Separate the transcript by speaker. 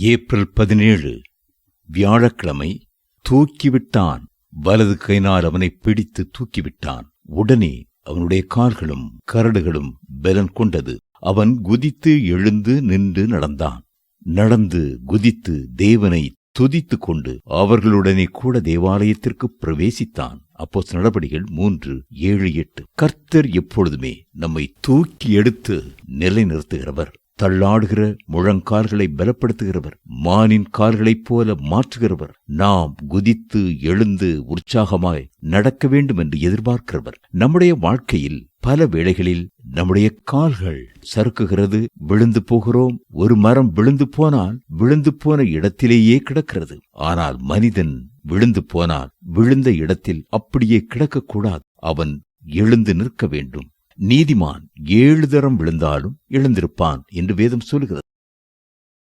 Speaker 1: April 17 வியாழக்கிழமை. தூக்கிவிட்டான். வலது கையினால் அவனை பிடித்து தூக்கிவிட்டான். உடனே அவனுடைய கால்களும் கரடுகளும் பலன் கொண்டது. அவன் குதித்து எழுந்து நின்று நடந்தான். நடந்து குதித்து தேவனை துதித்து கொண்டு அவர்களுடனே கூட தேவாலயத்திற்கு பிரவேசித்தான். அப்போஸ்தலர் நடபடிகள் 3:7-8. கர்த்தர் எப்பொழுதுமே நம்மை தூக்கி எடுத்து நிலைநிறுத்துகிறவர். தள்ளாடுகிற முழங்கால்களை பலப்படுத்துகிறவர். மானின் கால்களைப் போல மாற்றுகிறவர். நாம் குதித்து எழுந்து உற்சாகமாய் நடக்க வேண்டும் என்று எதிர்பார்க்கிறவர். நம்முடைய வாழ்க்கையில் பல வேளைகளில் நம்முடைய கால்கள் சறுக்குகிறது, விழுந்து போகிறோம். ஒரு மரம் விழுந்து போனால் விழுந்து போன இடத்திலேயே கிடக்கிறது. ஆனால் மனிதன் விழுந்து போனால் விழுந்த இடத்தில் அப்படியே கிடக்கக்கூடாது. அவன் எழுந்து நிற்க வேண்டும். நீதிமான் 7 தரம் விழுந்தாலும் எழுந்திருப்பான் என்று வேதம் சொல்கிறது.